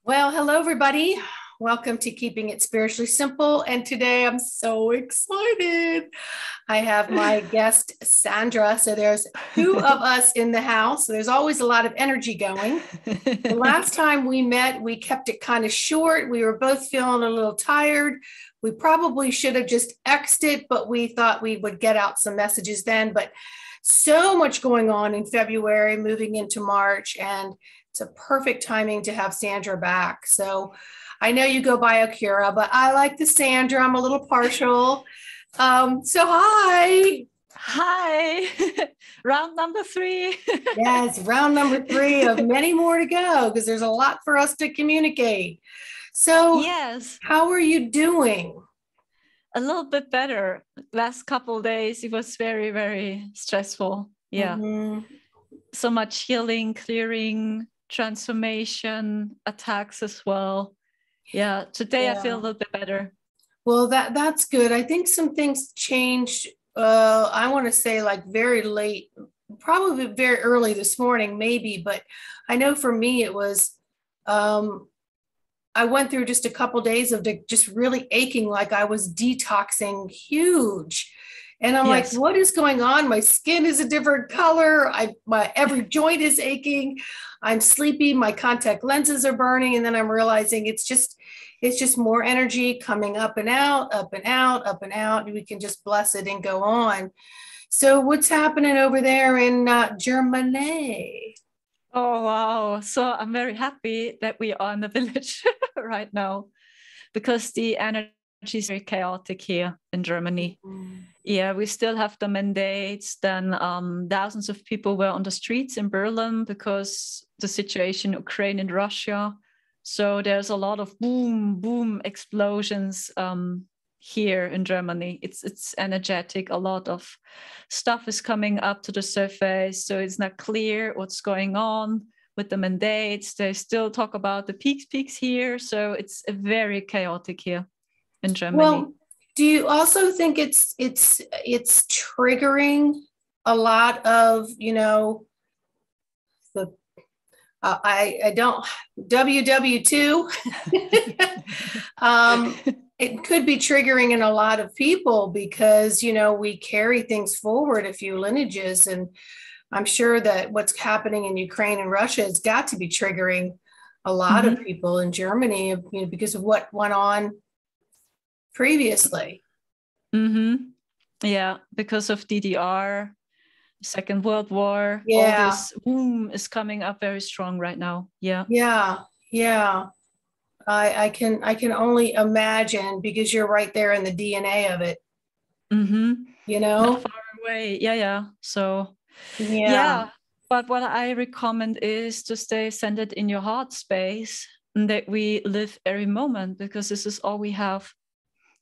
Well, hello, everybody. Welcome to Keeping It Spiritually Simple. And today I'm so excited. I have my guest, Sandra. So there's two of us in the house. So there's always a lot of energy going. The last time we met, we kept it kind of short. We were both feeling a little tired. We probably should have just X'd it, but we thought we would get out some messages then. But so much going on in February, moving into March, and it's a perfect timing to have Sandra back. So I know you go by Akura, but I like the Sandra. I'm a little partial. So hi. Hi, round number 3. Yes, round number 3 of many more to go because there's a lot for us to communicate. So Yes, how are you doing? a little bit better. Last couple of days, it was very, very stressful. Yeah. Mhm. So much healing, clearing, transformation, attacks as well. Yeah. Today I feel a Yeah. little bit better. Well, that's good. I think some things changed. I want to say like very late, probably very early this morning, maybe. But I know for me it was. I went through just a couple days of just really aching, like I was detoxing huge. And I'm like, Yes. what is going on? My skin is a different color. My every joint is aching. I'm sleepy. My contact lenses are burning. And then I'm realizing it's just more energy coming up and out, up and out, up and out. We can just bless it and go on. So what's happening over there in Germany? Oh, wow. So I'm very happy that we are in the village right now because the energy is very chaotic here in Germany. Yeah, we still have the mandates. Then thousands of people were on the streets in Berlin because the situation in Ukraine and Russia. So there's a lot of boom, boom explosions here in Germany. It's energetic. A lot of stuff is coming up to the surface. So it's not clear what's going on with the mandates. They still talk about the peaks here. So it's very chaotic here in Germany. Well, do you also think it's triggering a lot of, the I don't WW2 it could be triggering in a lot of people because we carry things forward a few lineages, and I'm sure that what's happening in Ukraine and Russia has got to be triggering a lot of people in Germany, because of what went on previously. Yeah, because of DDR, Second World War, all Yeah, this boom is coming up very strong right now. Yeah. yeah, yeah. I can only imagine because you're right there in the DNA of it, you Not know? far away. Yeah. So, Yeah. yeah. But what I recommend is to stay centered in your heart space and that we live every moment because this is all we have.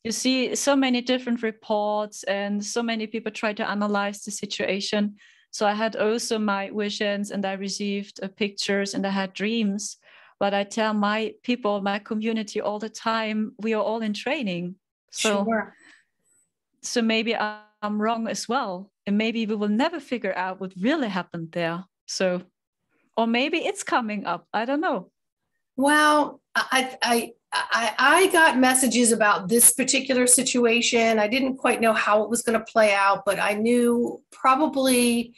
You see so many different reports and so many people try to analyze the situation. So I had also my visions and I received pictures and I had dreams. But I tell my people, my community all the time, we are all in training. So, Sure. so maybe I'm wrong as well. And maybe we will never figure out what really happened there. So, or maybe it's coming up. I don't know. Well, I got messages about this particular situation. I didn't quite know how it was going to play out, but I knew probably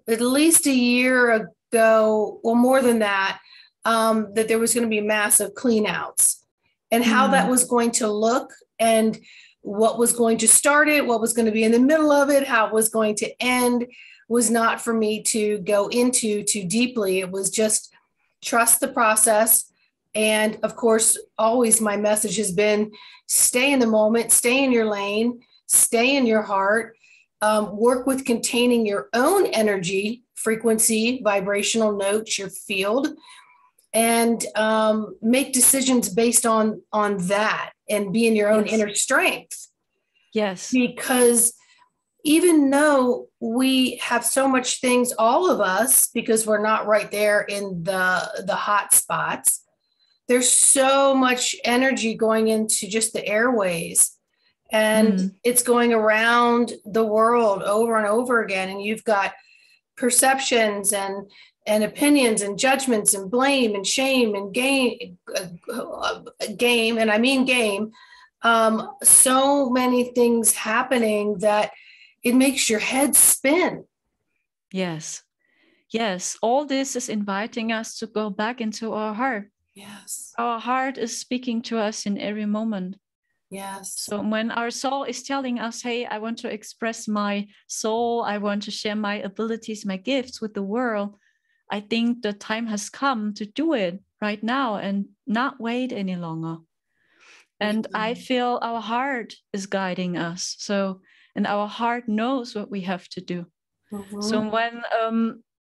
at least a year ago, or more than that, that there was going to be massive cleanouts, and how that was going to look, and what was going to start it, what was going to be in the middle of it, how it was going to end was not for me to go into too deeply. It was just trust the process. And of course, always my message has been stay in the moment, stay in your lane, stay in your heart, work with containing your own energy, frequency, vibrational notes, your field, and make decisions based on that, and be in your own Yes. inner strength. Yes. Because even though we have so much things, all of us, because we're not right there in the hot spots, there's so much energy going into just the airways, and it's going around the world over and over again, and you've got perceptions and opinions and judgments and blame and shame and game, and I mean game, so many things happening that it makes your head spin. Yes. Yes. All this is inviting us to go back into our heart. Yes. Our heart is speaking to us in every moment. Yes. So when our soul is telling us, hey, I want to express my soul, I want to share my abilities, my gifts with the world, I think the time has come to do it right now and not wait any longer. And I feel our heart is guiding us. So, and our heart knows what we have to do. Mm-hmm. So when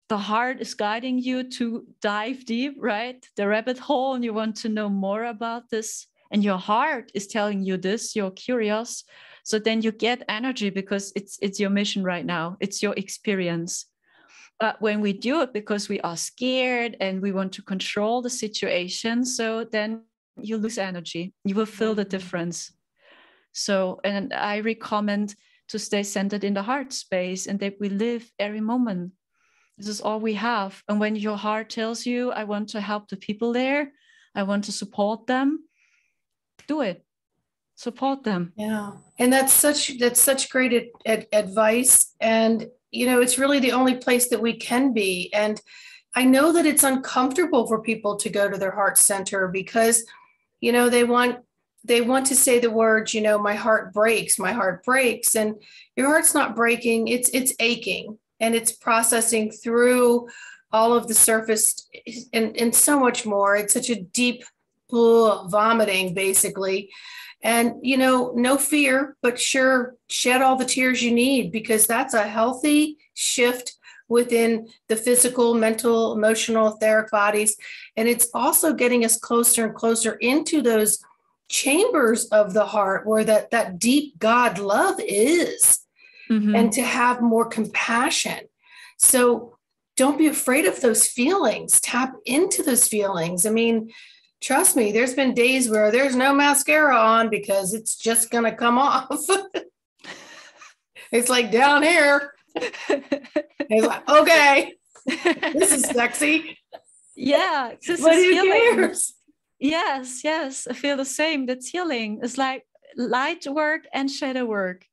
the heart is guiding you to dive deep, right? The rabbit hole, and you want to know more about this, and your heart is telling you this, you're curious. So then you get energy because it's your mission right now. It's your experience. But when we do it because we are scared and we want to control the situation, so then you lose energy. You will feel the difference. So, and I recommend to stay centered in the heart space and that we live every moment. This is all we have. And when your heart tells you, I want to help the people there, I want to support them, do it. Support them. Yeah. And that's such great advice. And, you know, it's really the only place that we can be. And I know that it's uncomfortable for people to go to their heart center because, you know, they want to say the words, you know, my heart breaks. And your heart's not breaking, it's aching, and it's processing through all of the surface and so much more. It's such a deep vomiting, basically. And, you know, no fear, but sure, shed all the tears you need, because that's a healthy shift within the physical, mental, emotional, etheric bodies. And it's also getting us closer and closer into those chambers of the heart where that deep God love is, and to have more compassion. So don't be afraid of those feelings. Tap into those feelings. I mean, trust me, there's been days where there's no mascara on because it's just going to come off. It's like down here. It's like, okay, this is sexy. Yeah, this but is who healing. cares? Yes, I feel the same. That's healing. It's like light work and shadow work.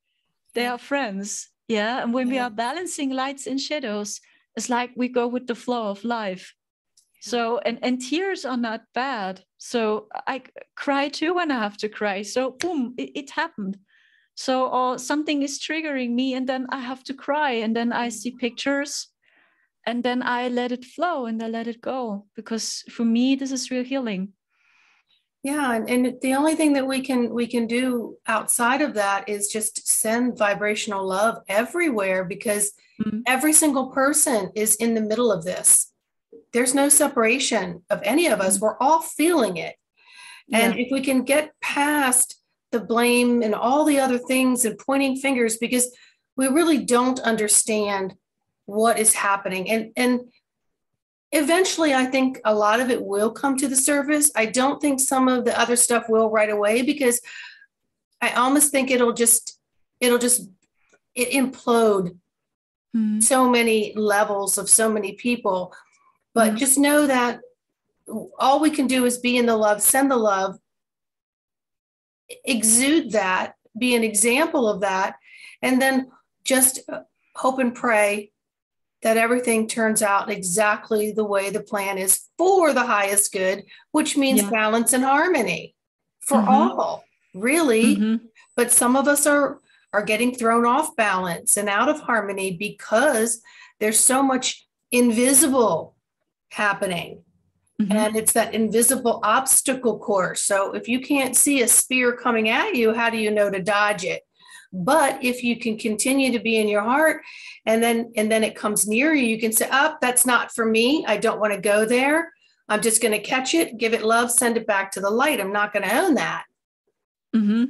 They are friends. Yeah. And when we are balancing lights and shadows, it's like we go with the flow of life. So, and tears are not bad. So I cry too when I have to cry. So boom, it happened. So, or something is triggering me and then I have to cry, and then I see pictures and then I let it flow and I let it go, because for me, this is real healing. Yeah, and the only thing that we can do outside of that is just send vibrational love everywhere, because every single person is in the middle of this. There's no separation of any of us. We're all feeling it. And if we can get past the blame and all the other things and pointing fingers, because we really don't understand what is happening. And eventually, I think a lot of it will come to the surface. I don't think some of the other stuff will right away, because I almost think it'll just implode so many levels of so many people. But just know that all we can do is be in the love, send the love, exude that, be an example of that, and then just hope and pray that everything turns out exactly the way the plan is for the highest good, which means balance and harmony for all, really. But some of us are getting thrown off balance and out of harmony because there's so much invisible happening. And it's that invisible obstacle course. So if you can't see a spear coming at you, how do you know to dodge it? But if you can continue to be in your heart, and then it comes near you, you can say, oh, that's not for me. I don't want to go there. I'm just going to catch it, give it love, send it back to the light. I'm not going to own that. You know?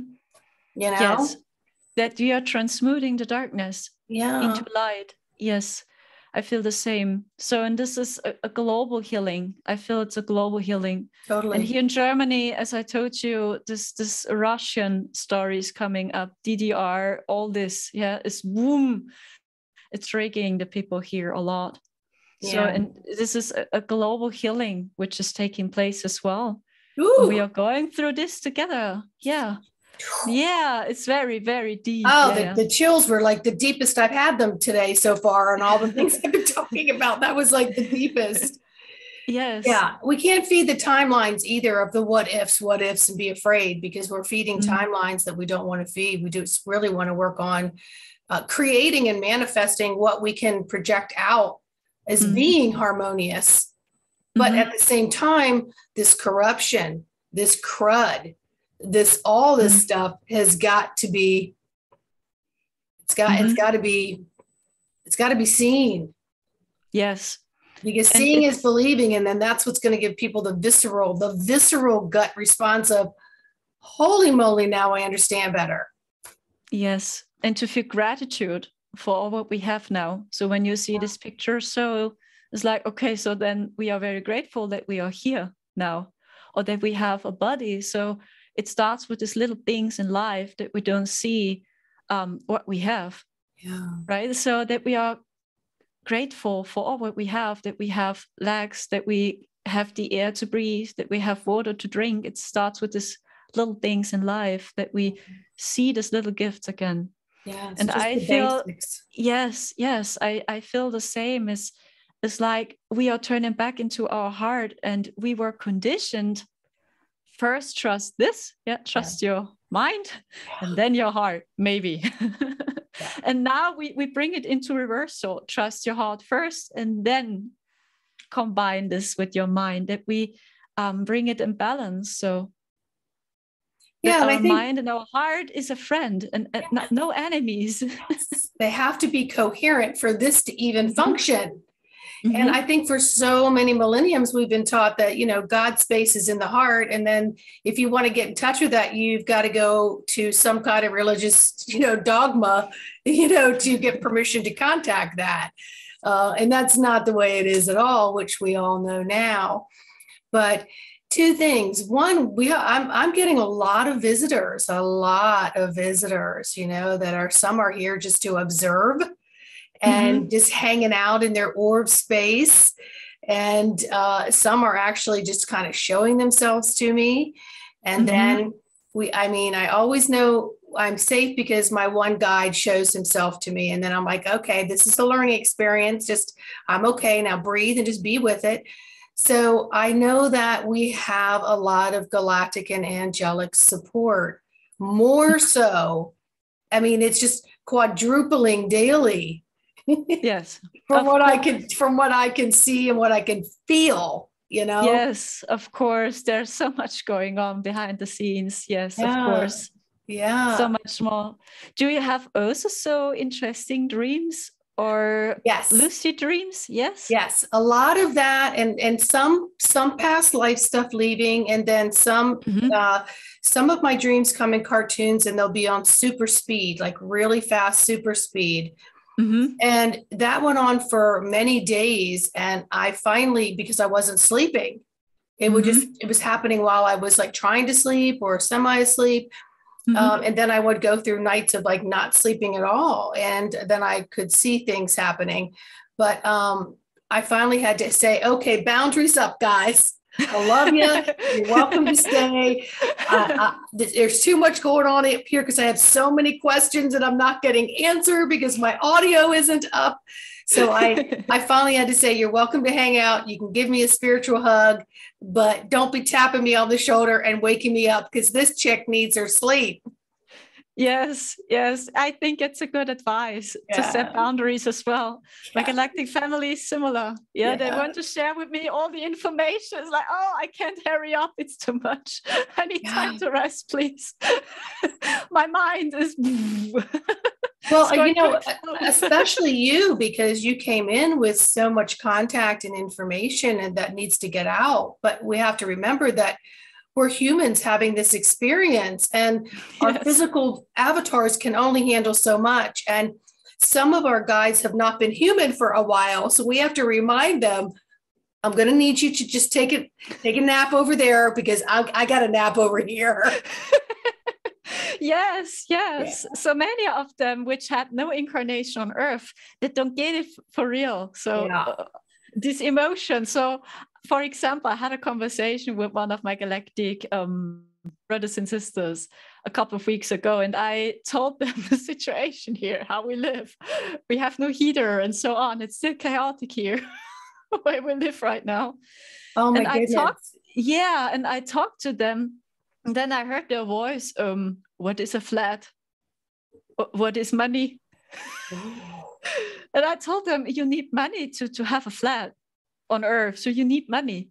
Yes. That you are transmuting the darkness into light. Yes. I feel the same. So, and this is a global healing. I feel it's a global healing. Totally. And here in Germany, as I told you, this Russian story is coming up, DDR, all this, is boom. It's triggering the people here a lot. So, and this is a global healing which is taking place as well. Ooh. We are going through this together. Yeah. Yeah, it's very, very deep. Oh, the chills were like the deepest I've had them today so far, and all the things I've been talking about. That was like the deepest. Yes. Yeah, we can't feed the timelines either of the what ifs, and be afraid, because we're feeding timelines that we don't want to feed. We just really want to work on creating and manifesting what we can project out as being harmonious. But at the same time, this corruption, this crud, all this stuff has got to be, it's got to be seen. Yes. Because seeing is believing, and then that's what's going to give people the visceral gut response of, holy moly, now I understand better. Yes. And to feel gratitude for all what we have now. So when you see this picture, so it's like, okay, so then we are very grateful that we are here now, or that we have a body. So it starts with these little things in life that we don't see what we have. Yeah. Right. So that we are grateful for all what we have, that we have legs, that we have the air to breathe, that we have water to drink. It starts with these little things in life that we see these little gifts again. Yeah, and I feel basics. Yes, I feel the same. It's like we are turning back into our heart, and we were conditioned first trust this, trust your mind, and then your heart, maybe. And now we bring it into reversal. Trust your heart first, and then combine this with your mind, that we bring it in balance. So our mind and our heart is a friend, and no enemies. They have to be coherent for this to even function. And I think for so many millenniums, we've been taught that, God's space is in the heart. And then if you want to get in touch with that, you've got to go to some kind of religious, dogma, to get permission to contact that. And that's not the way it is at all, which we all know now. But two things. One, I'm getting a lot of visitors, that are, some are here just to observe and just hanging out in their orb space. And some are actually just kind of showing themselves to me. And then I always know I'm safe because my one guide shows himself to me. And then I'm like, okay, this is a learning experience. I'm okay. Now breathe and just be with it. So I know that we have a lot of galactic and angelic support, more so. It's just quadrupling daily. Yes. from what I can see and what I can feel, Yes, of course. There's so much going on behind the scenes. Yes, of course. Yeah. So much more. Do you have also so interesting dreams or lucid dreams? Yes. Yes. A lot of that, and some past life stuff leaving, and then some of my dreams come in cartoons, and they'll be on super speed, like really fast super speed. And that went on for many days. And I finally, because I wasn't sleeping, it was happening while I was like trying to sleep or semi-asleep. And then I would go through nights of like not sleeping at all. And then I could see things happening. But I finally had to say, okay, boundaries up, guys. I love you. You're welcome to stay. There's too much going on up here because I have so many questions that I'm not getting answered because my audio isn't up. So I finally had to say, you're welcome to hang out. You can give me a spiritual hug, but don't be tapping me on the shoulder and waking me up because this chick needs her sleep. Yes. I think it's a good advice to set boundaries as well. My galactic family is similar. They want to share with me all the information. It's like, oh, I can't hurry up. It's too much. I need time to rest, please. My mind is... Well, especially you, because you came in with so much contact and information, and that needs to get out. But we have to remember that we're humans having this experience, and our physical avatars can only handle so much. And some of our guides have not been human for a while. So we have to remind them, I'm going to need you to just take a nap over there because I got a nap over here. Yes. So many of them which had no incarnation on Earth, they don't get it for real. So this emotion. So, for example, I had a conversation with one of my galactic brothers and sisters a couple of weeks ago, and I told them the situation here, how we live. We have no heater and so on. It's still chaotic here where we live right now. Oh my and goodness. I talked to them, and then I heard their voice, what is a flat? What is money? And I told them, you need money to have a flat on Earth. So you need money.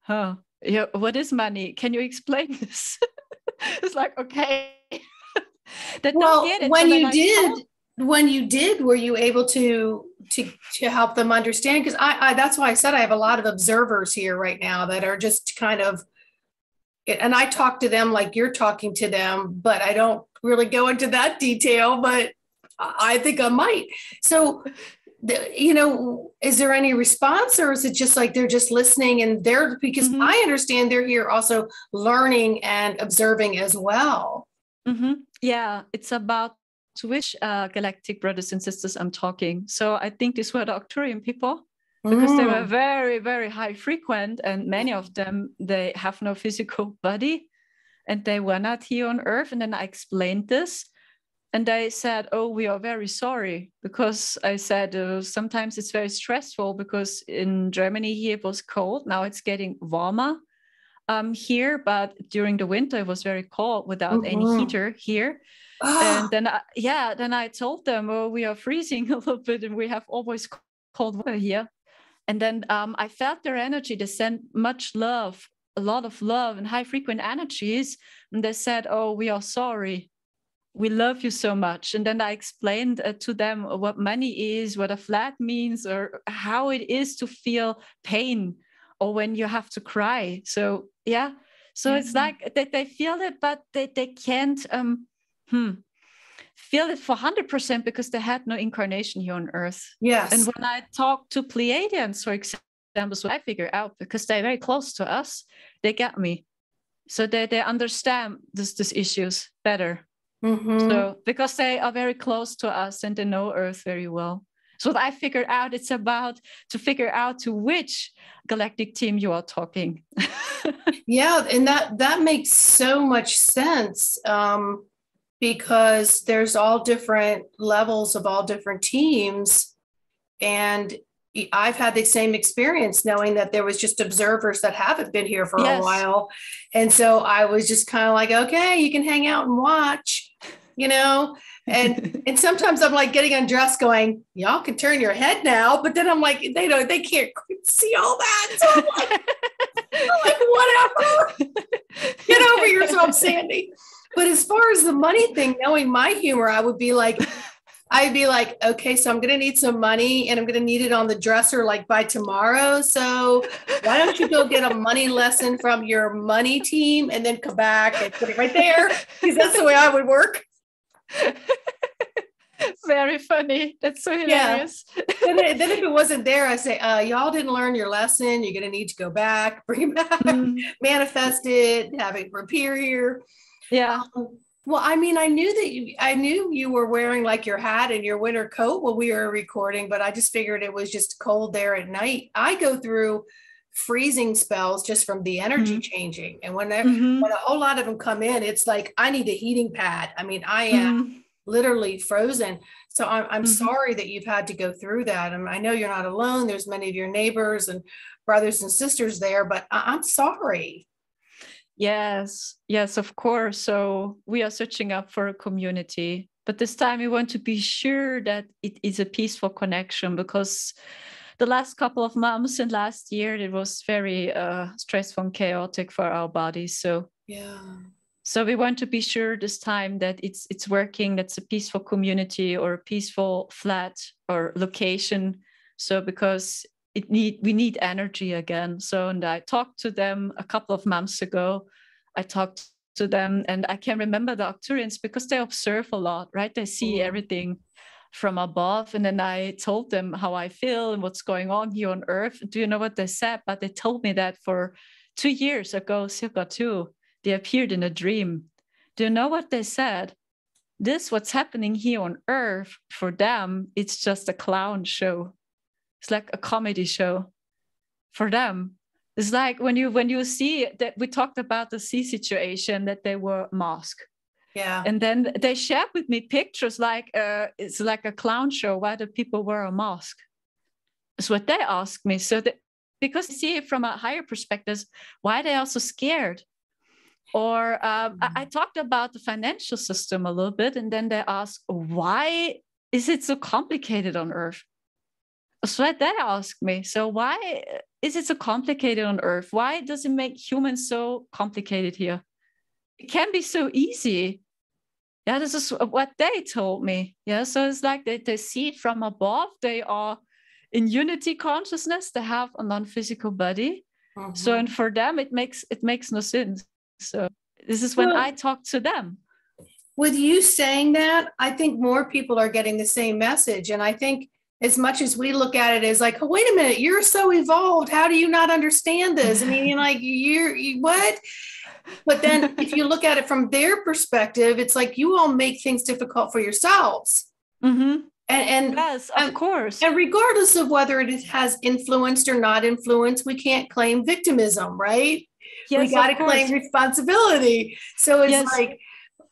Huh? Yeah. What is money? Can you explain this? It's like, okay. They don't get it. When So you did, were you able to help them understand? Because I that's why I said I have a lot of observers here right now that are just kind of, and I talk to them like you're talking to them, but I don't really go into that detail, but I think I might. So, is there any response, or is it just like they're just listening and because I understand they're here also learning and observing as well. Yeah, it's about to which galactic brothers and sisters I'm talking. So I think these were the Arcturian people, because they were very, very high frequent, and many of them, they have no physical body and they were not here on Earth. And then I explained this, and they said, oh, we are very sorry, because I said, sometimes it's very stressful, because in Germany here it was cold. Now it's getting warmer here, but during the winter it was very cold without any heater here. And then I told them, oh, we are freezing a little bit and we have always cold weather here. And then I felt their energy. They sent much love, a lot of love and high frequent energies. And they said, oh, we are sorry. We love you so much. And then I explained to them what money is, what a flat means, or how it is to feel pain, or when you have to cry. So, yeah. So it's like they feel it, but they can't feel it for 100%, because they had no incarnation here on Earth. Yes. And when I talk to Pleadians, for example, so I figure out, because they're very close to us, they get me. So they understand these issues better. So because they are very close to us and they know Earth very well. So what I figured out, it's about to figure out to which galactic team you are talking. Yeah, and that makes so much sense, because there's all different levels of all different teams. And I've had the same experience, knowing that there was just observers that haven't been here for a while. And so I was just kind of like, okay, you can hang out and watch, and sometimes I'm like getting undressed going, y'all can turn your head now. But then I'm like, they can't see all that. So I'm like, whatever, get over yourself, Sandy. But as far as the money thing, knowing my humor, I'd be like, okay, so I'm going to need some money, and I'm going to need it on the dresser like by tomorrow. So why don't you go get a money lesson from your money team and then come back and put it right there? Because that's the way I would work. Very funny. That's so hilarious. Then if it wasn't there, I say, y'all didn't learn your lesson. You're going to need to go back, bring it back, manifest it, have it appear here. Yeah. Well, I mean, I knew you were wearing like your hat and your winter coat while we were recording, but I just figured it was just cold there at night. I go through freezing spells just from the energy changing. And when a whole lot of them come in, it's like, I need a heating pad. I mean, I am literally frozen. So I'm sorry that you've had to go through that. And I know you're not alone. There's many of your neighbors and brothers and sisters there, but I'm sorry. Yes, of course. So we are searching up for a community, but this time we want to be sure that it is a peaceful connection, because the last couple of months and last year, it was very stressful and chaotic for our bodies. So so we want to be sure this time that it's working, that's a peaceful community or a peaceful flat or location. So because we need energy again. So, and I talked to them a couple of months ago. I talked to them, and I can remember the Arcturians, because they observe a lot, right? They see everything from above. And then I told them how I feel and what's going on here on Earth. Do you know what they said? But they told me that for 2 years ago, circa 2, they appeared in a dream. Do you know what they said? What's happening here on Earth, for them, it's just a clown show. It's like a comedy show for them. It's like when you see that we talked about the sea situation, that they were masked. Yeah. And then they shared with me pictures like it's like a clown show. Why do people wear a mask? It's what they asked me. So that, because they see it from a higher perspective, why are they also scared? Or I talked about the financial system a little bit, and then they asked, why is it so complicated on Earth? That's what they asked me. So why is it so complicated on Earth? Why does it make humans so complicated here? It can be so easy. Yeah, this is what they told me. Yeah, so it's like they see it from above. They are in unity consciousness. They have a non-physical body. Mm-hmm. So, and for them, it makes no sense. So this is when I talk to them. With you saying that, I think more people are getting the same message. And I think as much as we look at it as like, oh, wait a minute, you're so evolved. How do you not understand this? I mean, like, you what? But then if you look at it from their perspective, it's like you all make things difficult for yourselves. Mm-hmm. And yes, of course. And regardless of whether it has influenced or not influenced, we can't claim victimism, right? Yes, we got to claim responsibility. So it's like,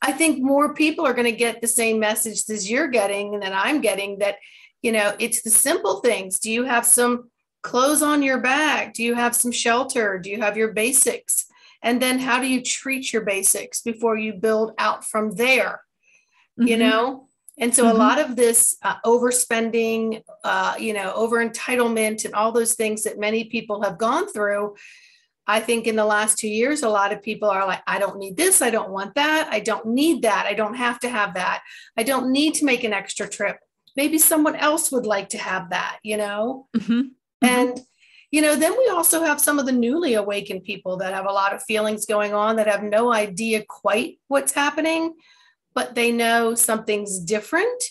I think more people are going to get the same message as you're getting and that I'm getting, that, you know, it's the simple things. Do you have some clothes on your back? Do you have some shelter? Do you have your basics? And then how do you treat your basics before you build out from there? Mm-hmm. You know? And so a lot of this overspending, over entitlement and all those things that many people have gone through, I think in the last 2 years, a lot of people are like, I don't need this. I don't want that. I don't need that. I don't have to have that. I don't need to make an extra trip. Maybe someone else would like to have that, you know? Mm-hmm. And, you know, then we also have some of the newly awakened people that have a lot of feelings going on that have no idea quite what's happening, but they know something's different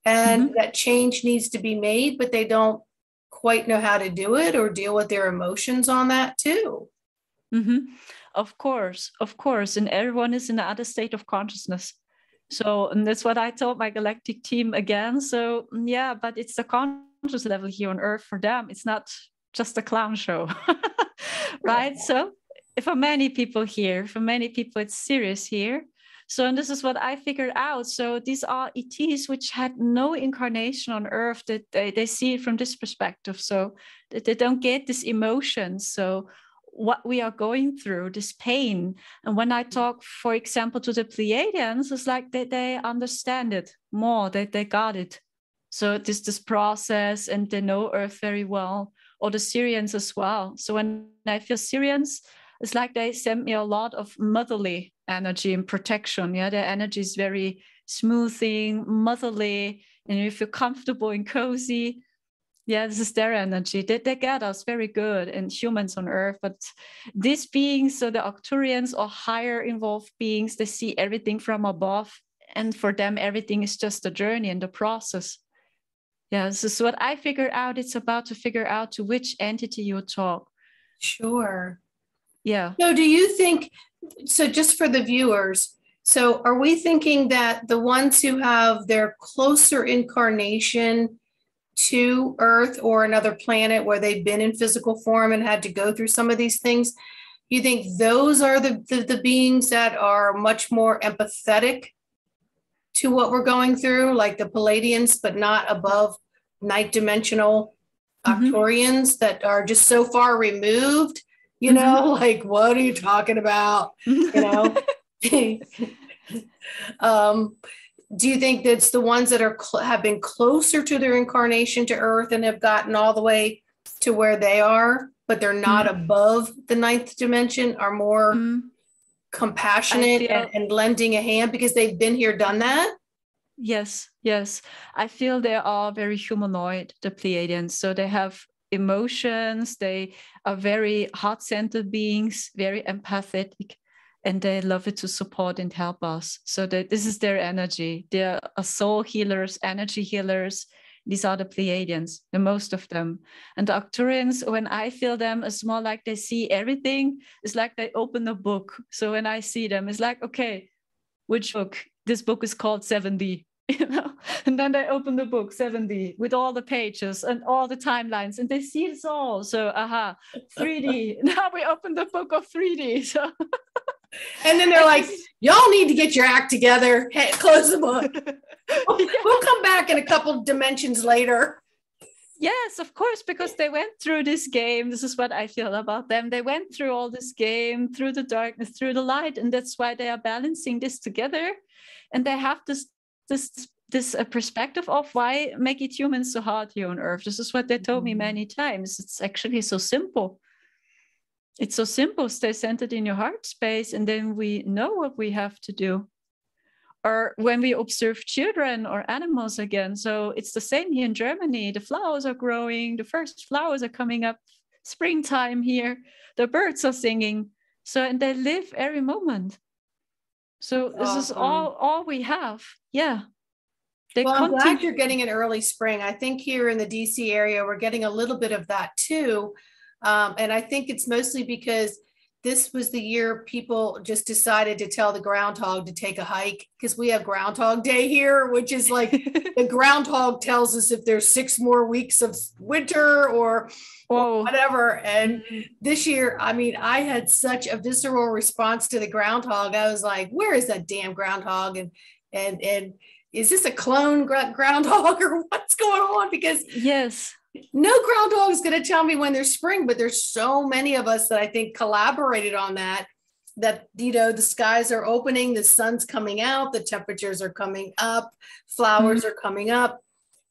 and that change needs to be made, but they don't quite know how to do it or deal with their emotions on that too. Mm-hmm. Of course. And everyone is in another state of consciousness. So, and that's what I told my galactic team again. So yeah, but it's the conscious level here on Earth for them. It's not just a clown show, right? So for many people here, it's serious here. So, and this is what I figured out. So these are ETs which had no incarnation on Earth, that they see it from this perspective. So that they don't get this emotion. So what we are going through, this pain. And when I talk, for example, to the Pleadians, it's like they understand it more, they got it. So this process, and they know Earth very well, or the Syrians as well. So when I feel Syrians, it's like they send me a lot of motherly energy and protection. Yeah, their energy is very smoothing, motherly, and you feel comfortable and cozy. Yeah, this is their energy. They get us very good, and humans on Earth. But these beings, so the Arcturians or higher involved beings, they see everything from above. And for them, everything is just a journey and the process. Yeah, this is what I figured out. It's about to figure out to which entity you talk. Sure. Yeah. So do you think, so just for the viewers, so are we thinking that the ones who have their closer incarnation to Earth or another planet where they've been in physical form and had to go through some of these things, you think those are the beings that are much more empathetic to what we're going through, like the Pleadians, but not above ninth dimensional Arcturians that are just so far removed, you know, like, what are you talking about? You know? Do you think that's the ones that are have been closer to their incarnation to Earth and have gotten all the way to where they are, but they're not above the ninth dimension, are more compassionate and lending a hand because they've been here, done that? Yes. I feel they are very humanoid, the Pleiadians. So they have emotions. They are very heart-centered beings, very empathetic. And they love it to support and help us. So this is their energy. They are soul healers, energy healers. These are the Pleadians, the most of them. And the Arcturians, when I feel them, it's more like they see everything. It's like they open a book. So when I see them, it's like, okay, which book? This book is called 7D. You know, And then they open the book 70 with all the pages and all the timelines, and they see it all. So, 3D. Now we open the book of 3D. So, and then they're like, y'all need to get your act together. Hey, close the book. We'll come back in a couple of dimensions later. Yes, of course, because they went through this game. This is what I feel about them. They went through all this game, through the darkness, through the light, and that's why they are balancing this together. And they have this perspective of why make it human so hard here on Earth. This is what they told me many times. It's actually so simple. It's so simple. Stay centered in your heart space, and then we know what we have to do. Or when we observe children or animals again. So it's the same here in Germany. The flowers are growing. The first flowers are coming up. Springtime here. The birds are singing. So, and they live every moment. So this is all we have. Yeah. I'm glad you're getting an early spring. I think here in the DC area, we're getting a little bit of that too. And I think it's mostly because this was the year people just decided to tell the groundhog to take a hike, because we have Groundhog Day here, which is like the groundhog tells us if there's 6 more weeks of winter or whatever. And this year, I mean, I had such a visceral response to the groundhog. I was like, where is that damn groundhog? And is this a clone groundhog or what's going on? Because yes. No groundhog is going to tell me when there's spring, but there's so many of us that I think collaborated on that, you know, the skies are opening, the sun's coming out, the temperatures are coming up, flowers are coming up.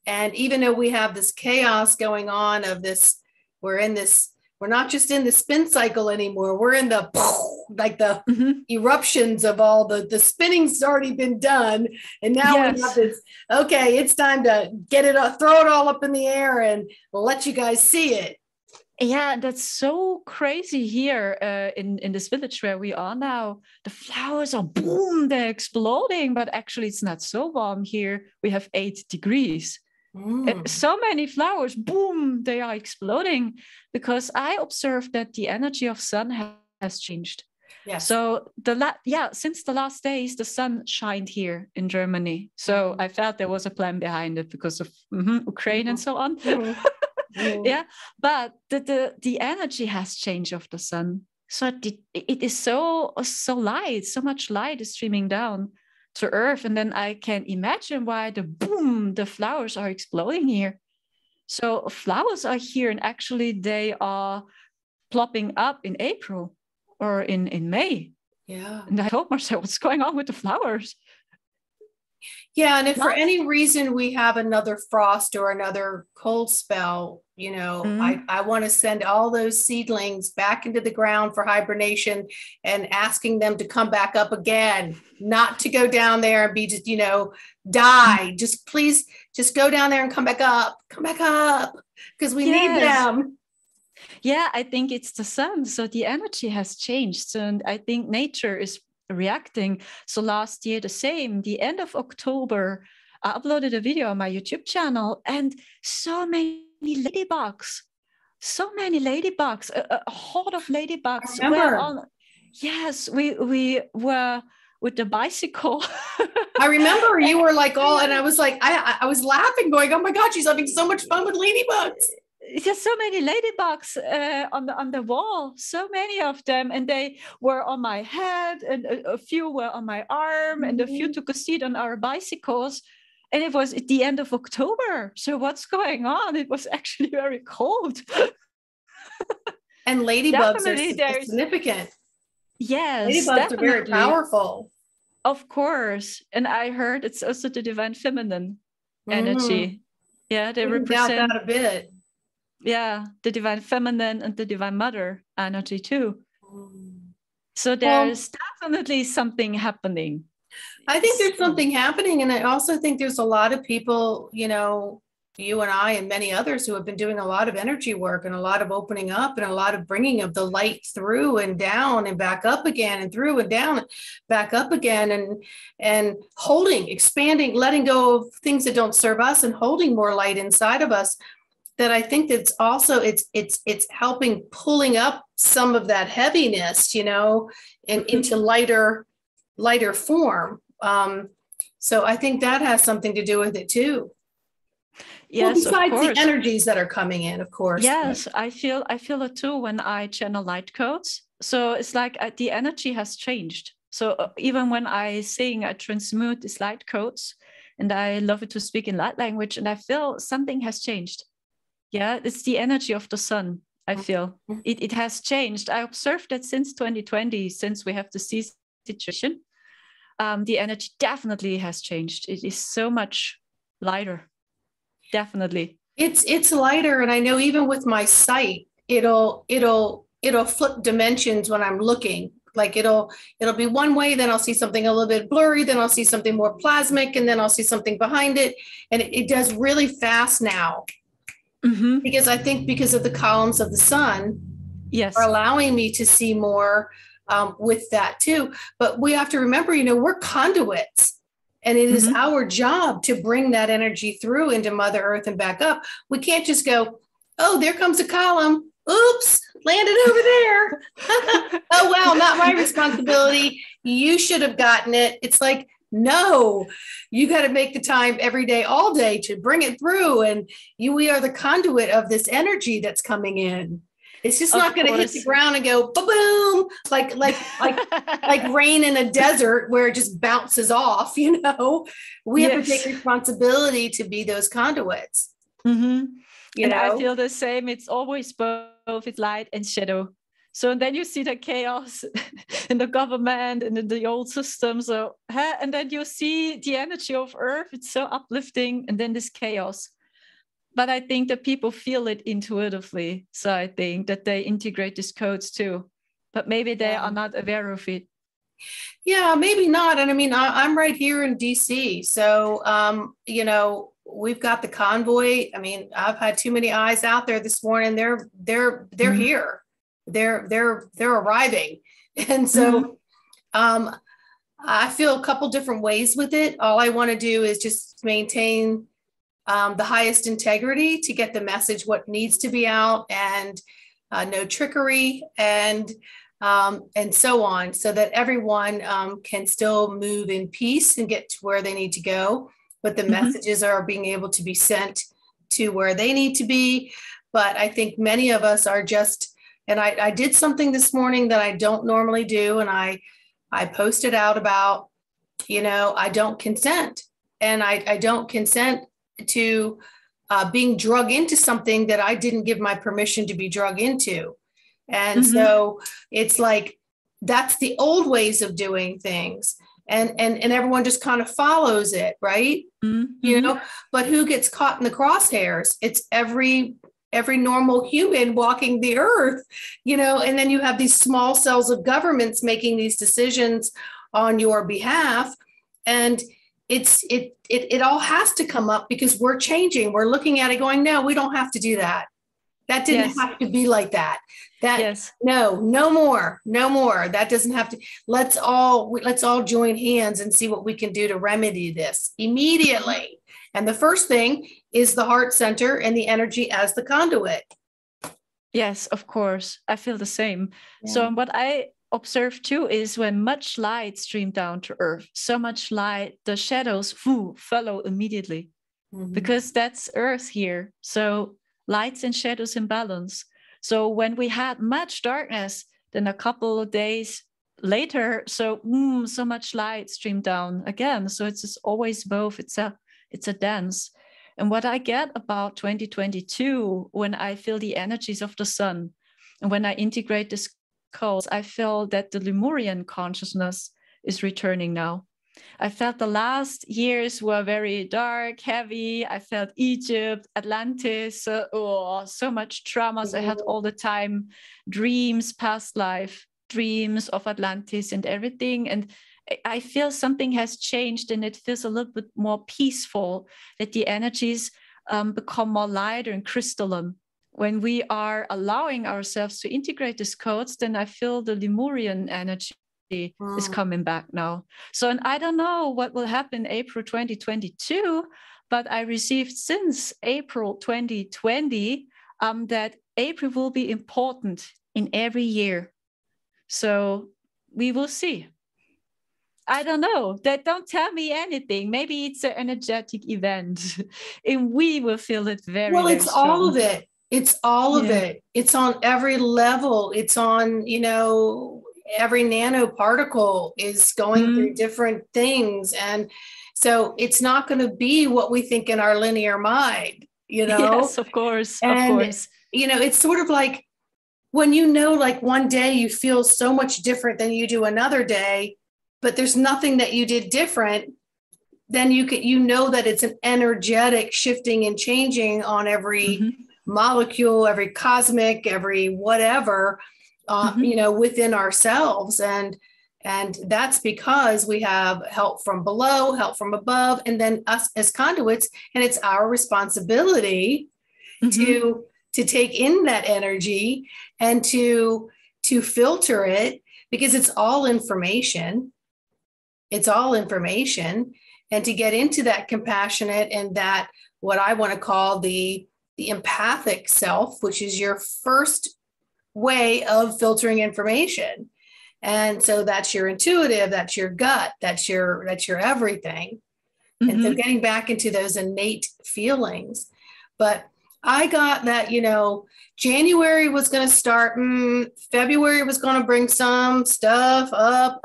And even though we have this chaos going on of this, we're not just in the spin cycle anymore. We're in the, like the eruptions of all the spinning's already been done. And now we have this, okay, it's time to get it, throw it all up in the air and let you guys see it. Yeah, that's so crazy here in this village where we are now. The flowers are boom, they're exploding, but actually it's not so warm here. We have 8 degrees. So many flowers, boom, they are exploding, because I observed that the energy of sun has changed. Yes. So since the last days, the sun shined here in Germany. So I felt there was a plan behind it because of Ukraine and so on. Yeah, but the energy has changed of the sun. So it is so light, so much light is streaming down to Earth. And then I can imagine why the flowers are exploding here. So flowers are here, and actually they are plopping up in April or in May. Yeah. And I told myself, what's going on with the flowers? Yeah, and if for any reason we have another frost or another cold spell, you know, I want to send all those seedlings back into the ground for hibernation and asking them to come back up again, not to go down there and be just, you know, die. Just please, just go down there and come back up, because we need them. Yeah, I think it's the sun. So the energy has changed. And I think nature is reacting. So last year, the same, the end of October, I uploaded a video on my YouTube channel, and so many ladybugs, a horde of ladybugs. Yes, we were with the bicycle. I remember you were like and I was like, I was laughing, going, oh my God, she's having so much fun with ladybugs. Just so many ladybugs on the wall, so many of them, and they were on my head, and a few were on my arm, and a few took a seat on our bicycles. And it was at the end of October. So what's going on? It was actually very cold. And ladybugs are significant. Yes, ladybugs are very powerful. Of course, and I heard it's also the divine feminine energy. Yeah, they represent that a bit. Yeah, the divine feminine and the divine mother energy too. So there's definitely something happening. I think there's something happening. And I also think there's a lot of people, you know, you and I and many others who have been doing a lot of energy work and a lot of opening up and a lot of bringing of the light through and down and back up again and through and down, back up again, and holding, expanding, letting go of things that don't serve us and holding more light inside of us. That I think that's also it's helping pulling up some of that heaviness, you know, and into lighter form. So I think that has something to do with it too. Well, Yes, of besides the course. energies that are coming in, of course. Yes, I feel it too when I channel light codes. So it's like the energy has changed. So even when I sing, I transmute these light codes, and I love it to speak in light language, and I feel something has changed. Yeah, it's the energy of the sun. I feel it has changed. I observed that since 2020, since we have the sea situation, the energy definitely has changed. It is so much lighter. Definitely. It's lighter, and I know even with my sight, it'll flip dimensions when I'm looking. Like it'll be one way, then I'll see something a little bit blurry, then I'll see something more plasmic, and then I'll see something behind it. And it does really fast now. Because I think because of the columns of the sun, yes, are allowing me to see more with that too. But we have to remember, we're conduits. And it is our job to bring that energy through into Mother Earth and back up. We can't just go, oh, there comes a column. Oops, landed over there. Oh, well, not my responsibility. You should have gotten it. It's like, no, you got to make the time every day, all day to bring it through. And we are the conduit of this energy that's coming in. It's just not going to hit the ground and go boom, like rain in a desert where it just bounces off. We have to take responsibility to be those conduits. And I feel the same. It's always both it's light and shadow. So then you see the chaos in the government and in the old system. So and then you see the energy of Earth. It's so uplifting, and then this chaos. But I think that people feel it intuitively. So I think that they integrate these codes too. But maybe they are not aware of it. Yeah, maybe not. And I mean, I'm right here in DC. So, we've got the convoy. I mean, I've had too many eyes out there this morning. They're here. They're arriving. And so I feel a couple different ways with it. All I want to do is just maintain the highest integrity to get the message what needs to be out, and no trickery, and so on, so that everyone can still move in peace and get to where they need to go, but the messages are being able to be sent to where they need to be. But I think many of us are just, and I did something this morning that I don't normally do, and I posted out about, I don't consent, and I don't consent to being drug into something that I didn't give my permission to be drug into. And so it's like, that's the old ways of doing things. And everyone just kind of follows it, right? But who gets caught in the crosshairs? It's every normal human walking the earth, and then you have these small cells of governments making these decisions on your behalf. And it all has to come up because we're changing. We're looking at it going, no, we don't have to do that. That didn't have to be like that. No more. That doesn't have to. Let's all join hands and see what we can do to remedy this immediately. And the first thing is the heart center and the energy as the conduit. Yes, of course. I feel the same. Yeah. So what I observe too is when much light streamed down to Earth, so much light, the shadows follow immediately, because that's Earth here. So lights and shadows in balance. So when we had much darkness, then a couple of days later, so much light streamed down again. So it's just always both. It's a dance. And what I get about 2022, when I feel the energies of the sun, and when I integrate this codes, I feel that the Lemurian consciousness is returning now. I felt the last years were very dark, heavy. I felt Egypt, Atlantis, so much traumas. I had all the time, dreams, past life, dreams of Atlantis and everything. And I feel something has changed, and it feels a little bit more peaceful, that the energies become more lighter and crystalline. When we are allowing ourselves to integrate these codes, then I feel the Lemurian energy is coming back now. So, and I don't know what will happen April 2022, but I received since April 2020 that April will be important in every year. So we will see. I don't know. They don't tell me anything. Maybe it's an energetic event and we will feel it very, Well, very it's all strong. of it. It's all of Yeah. it. It's on every level. It's on, every nanoparticle is going through different things. And so it's not going to be what we think in our linear mind, Yes, of course. Of And, course. it's sort of like when like one day you feel so much different than you do another day, but there's nothing that you did different, then that it's an energetic shifting and changing on every molecule, every cosmic, every whatever, within ourselves. And that's because we have help from below, help from above, and then us as conduits. And it's our responsibility to take in that energy and to filter it, because it's all information. It's all information. And to get into that compassionate and that, what I want to call the empathic self, which is your first way of filtering information. And so that's your intuitive, that's your gut, that's your everything. And so getting back into those innate feelings. But I got that, January was going to start, February was going to bring some stuff up.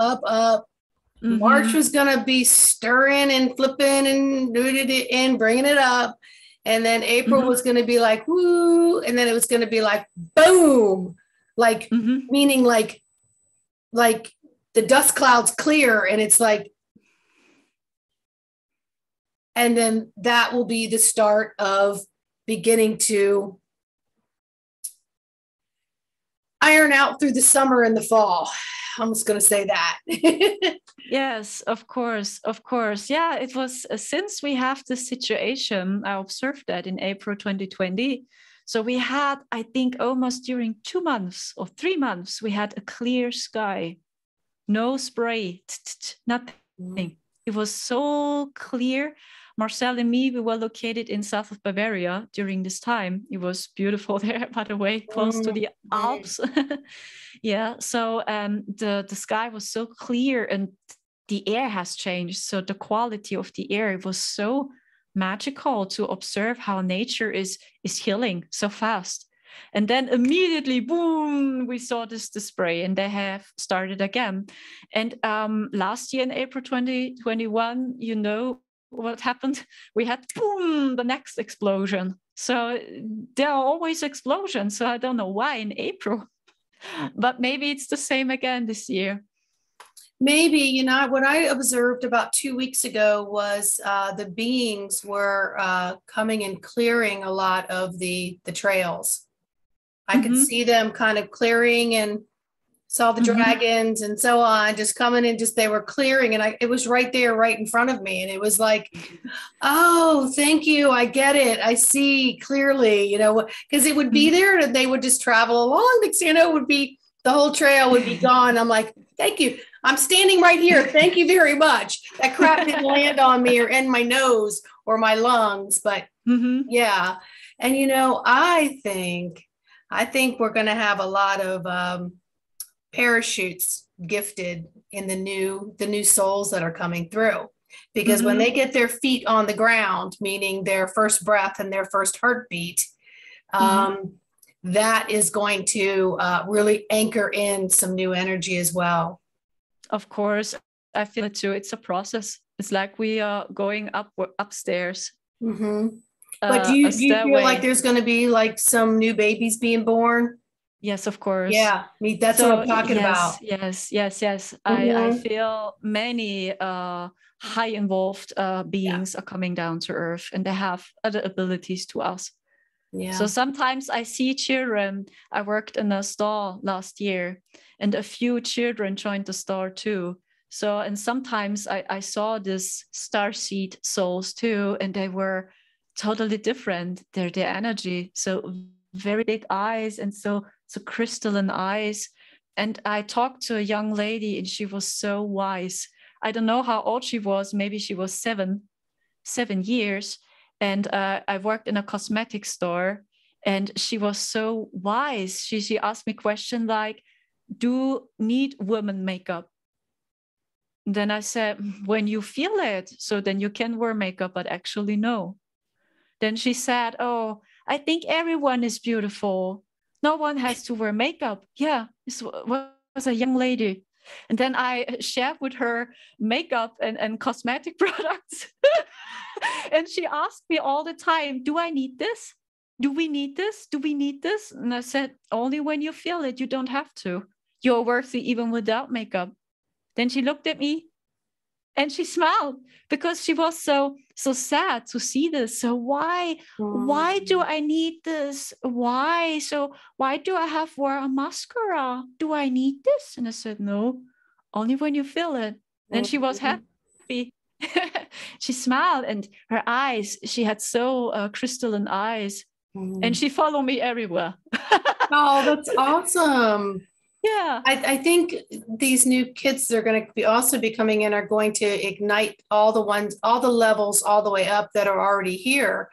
March was going to be stirring and flipping and bringing it up. And then April was going to be like, woo. And then it was going to be like, boom, like, meaning like the dust clouds clear. And it's like, and then that will be the start of beginning to iron out through the summer and the fall. I'm just going to say that. Yes, of course. Of course. Yeah, it was since we have this situation, I observed that in April 2020. So we had, I think, almost during 2 months or 3 months, we had a clear sky, no spray, nothing. It was so clear. Marcel and me, we were located in south of Bavaria during this time. It was beautiful there, by the way, close to the Alps. Yeah, so the sky was so clear and the air has changed. So the quality of the air, it was so magical to observe how nature is healing so fast. And then immediately, boom, we saw this spray and they have started again. And last year in April 2021, what happened? We had, boom, the next explosion. So there are always explosions. So I don't know why in April, but maybe it's the same again this year. Maybe, what I observed about 2 weeks ago was the beings were coming and clearing a lot of the trails. I could see them kind of clearing and saw the dragons and so on, just coming in, they were clearing. And it was right there, right in front of me. And it was like, oh, thank you. I get it. I see clearly, because it would be there and they would just travel along. Next thing you know, the whole trail would be gone. I'm like, thank you. I'm standing right here. Thank you very much. That crap didn't land on me or in my nose or my lungs, but yeah. And, I think we're going to have a lot of parachutes gifted in the new souls that are coming through, because when they get their feet on the ground, meaning their first breath and their first heartbeat, that is going to really anchor in some new energy as well. Of course, I feel it too. It's a process. It's like we are going upstairs. But do you feel like there's going to be like some new babies being born? Yes, of course. Yeah, that's what I'm talking about. Yes. I feel many high involved beings are coming down to Earth, and they have other abilities to us. Yeah. So sometimes I see children. I worked in a store last year, and a few children joined the store too. So, and sometimes I saw this starseed souls too, and they were totally different. Their energy, so very big eyes and so crystalline eyes. And I talked to a young lady and she was so wise. I don't know how old she was. Maybe she was 7 years. And I worked in a cosmetic store and she was so wise. She asked me a question like, do need women makeup? Then I said, when you feel it, so then you can wear makeup, but actually no. Then she said, oh, I think everyone is beautiful. No one has to wear makeup. Yeah, this was a young lady. And then I shared with her makeup and cosmetic products. And she asked me all the time, do I need this? Do we need this? Do we need this? And I said, only when you feel it, you don't have to. You're worthy even without makeup. Then she looked at me and she smiled because she was so sad to see this. So why do I need this? Why do I have to wear a mascara? Do I need this? And I said, no, only when you feel it. Then she was happy. She smiled, and her eyes, she had so crystalline eyes, and she followed me everywhere. Oh, that's awesome. Yeah. I think these new kids that are going to also be coming in are going to ignite all the levels all the way up that are already here.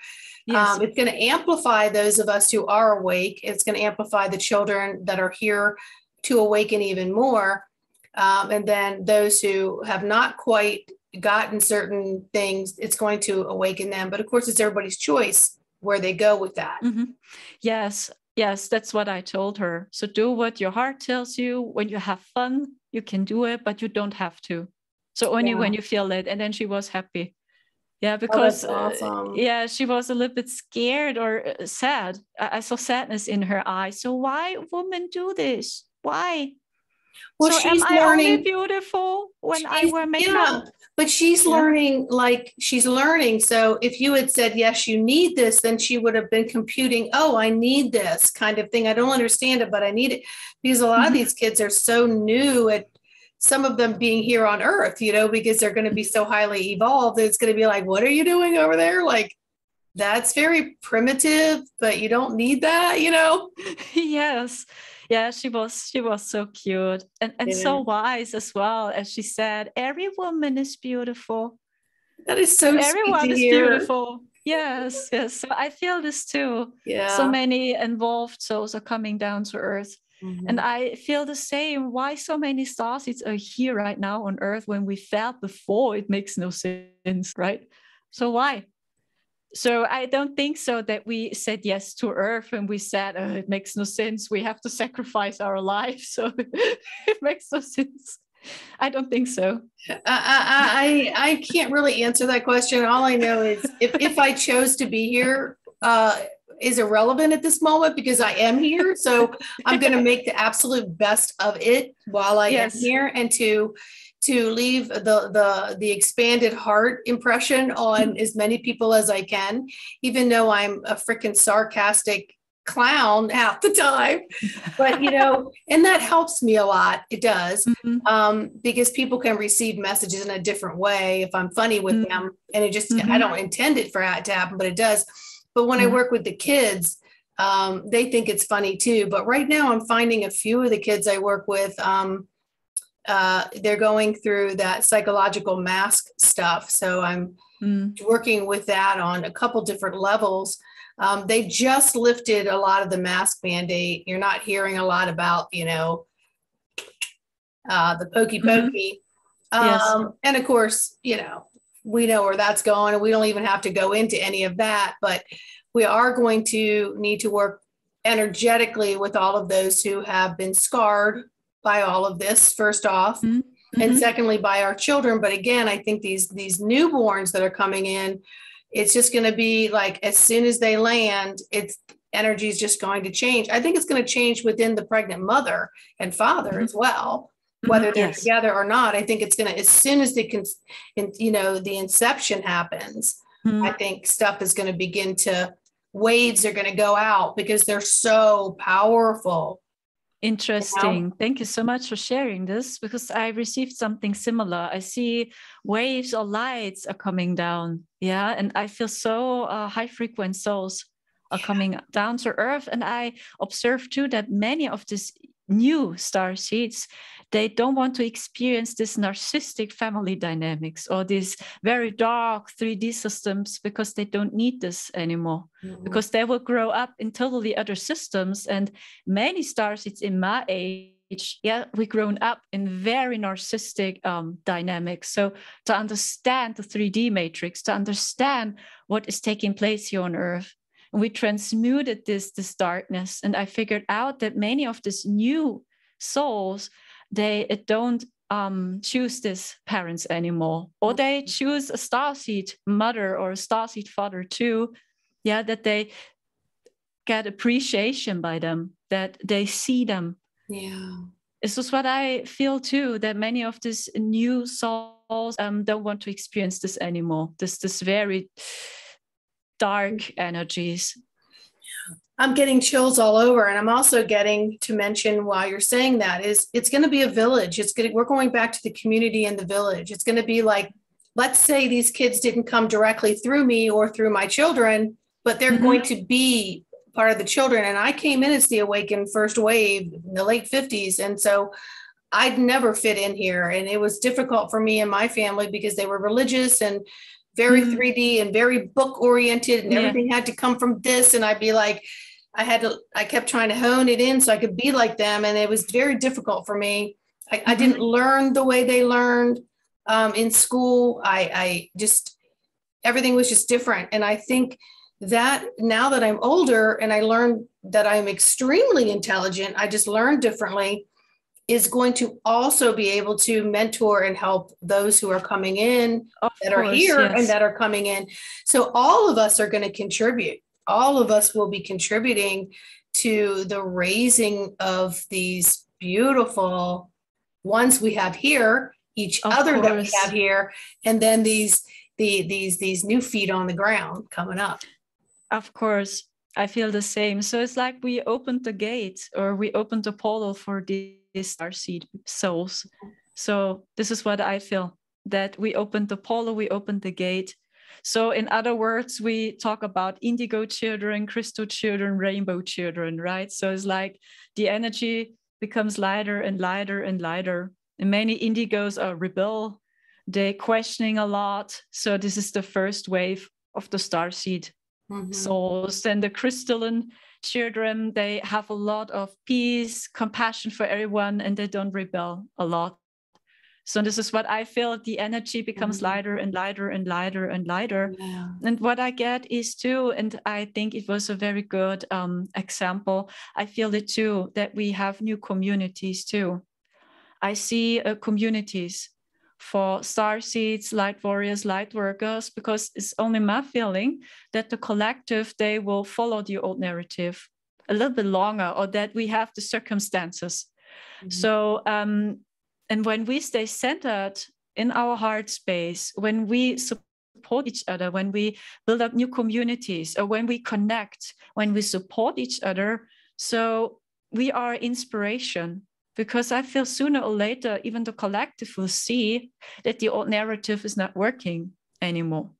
Yes. It's going to amplify those of us who are awake. It's going to amplify the children that are here to awaken even more. And then those who have not quite gotten certain things, it's going to awaken them. But of course, it's everybody's choice where they go with that. Mm-hmm. Yes, that's what I told her. So do what your heart tells you. When you have fun, you can do it, but you don't have to. So only when you feel it. And then she was happy. Yeah, because awesome. She was a little bit scared or sad. I saw sadness in her eyes. So why women do this? Why? Well, so she's am I learning, only beautiful when I wear makeup? Yeah, but she's learning, she's learning. So if you had said, yes, you need this, then she would have been computing, oh, I need this kind of thing. I don't understand it, but I need it. Because a lot of these kids are so new at some of them being here on Earth, because they're going to be so highly evolved. It's going to be like, what are you doing over there? Like, that's very primitive, but you don't need that, Yes. Yeah, she was so cute and so wise as well. As she said, every woman is beautiful. That is so everyone is hear. Beautiful. Yes. So I feel this too. Yeah. So many involved souls are coming down to Earth. Mm-hmm. And I feel the same. Why so many starseeds are here right now on Earth when we felt before? It makes no sense, right? So why? So I don't think so that we said yes to Earth and we said, it makes no sense. We have to sacrifice our lives. So it makes no sense. I don't think so. I can't really answer that question. All I know is if I chose to be here is irrelevant at this moment because I am here. So I'm going to make the absolute best of it while I am here, and to leave the expanded heart impression on as many people as I can, even though I'm a freaking sarcastic clown half the time. But, and that helps me a lot. It does. Mm-hmm. Because people can receive messages in a different way if I'm funny with them. And it just, I don't intend it for it to happen, but it does. But when I work with the kids, they think it's funny too. But right now I'm finding a few of the kids I work with, they're going through that psychological mask stuff. So I'm working with that on a couple different levels. They just lifted a lot of the mask mandate. You're not hearing a lot about, the pokey pokey. Yes. And of course, we know where that's going, and we don't even have to go into any of that, but we are going to need to work energetically with all of those who have been scarred by all of this, first off, and secondly, by our children. But again, I think these newborns that are coming in, it's just going to be like, as soon as they land, energy is just going to change. I think it's going to change within the pregnant mother and father as well, whether they're together or not. I think it's going to, as soon as they can, the inception happens, I think stuff is going to begin to, waves are going to go out because they're so powerful. Interesting. Thank you so much for sharing this, because I received something similar. I see waves or lights are coming down. Yeah. And I feel so high frequent souls are coming down to Earth. And I observe too that many of these new star seeds, they don't want to experience this narcissistic family dynamics or these very dark 3D systems, because they don't need this anymore, because they will grow up in totally other systems. And many star seeds in my age yeah, we grown up in very narcissistic dynamics. So to understand the 3D matrix, to understand what is taking place here on Earth, and we transmuted this darkness. And I figured out that many of these new souls, they don't choose these parents anymore, or they choose a starseed mother or a starseed father too. Yeah, that they get appreciation by them, that they see them. Yeah. This is what I feel too, that many of these new souls don't want to experience this anymore. This very dark energies. I'm getting chills all over. And I'm also getting to mention while you're saying that is it's going to be a village. We're going back to the community and the village. It's going to be like, let's say these kids didn't come directly through me or through my children, but they're going to be part of the children. And I came in as the awakened first wave in the late 50s. And so I'd never fit in here. And it was difficult for me and my family because they were religious and very 3D and very book oriented, and everything had to come from this. And I'd be like, I kept trying to hone it in so I could be like them. And it was very difficult for me. I didn't learn the way they learned in school. I just, everything was just different. And I think that now that I'm older and I learned that I'm extremely intelligent, I just learned differently, is going to also be able to mentor and help those who are coming in that are here and that are coming in. So all of us are going to contribute. All of us will be contributing to the raising of these beautiful ones we have here, each other that we have here, and then these new feet on the ground coming up. Of course, I feel the same. So it's like we opened the gate, or we opened the portal for these starseed souls. So this is what I feel, that we opened the portal, we opened the gate. So in other words, we talk about indigo children, crystal children, rainbow children, right? So it's like the energy becomes lighter and lighter and lighter. And many indigos are rebel. They're questioning a lot. So this is the first wave of the starseed souls. And the crystalline children, they have a lot of peace, compassion for everyone, and they don't rebel a lot. So this is what I feel, the energy becomes lighter and lighter and lighter and lighter. Yeah. And what I get is too, and I think it was a very good example, I feel it too, that we have new communities too. I see communities for starseeds, light warriors, light workers, because it's only my feeling that the collective, they will follow the old narrative a little bit longer, or that we have the circumstances. So, and when we stay centered in our heart space, when we support each other, when we build up new communities, or when we connect, when we support each other, so we are inspiration. Because I feel sooner or later, even the collective will see that the old narrative is not working anymore.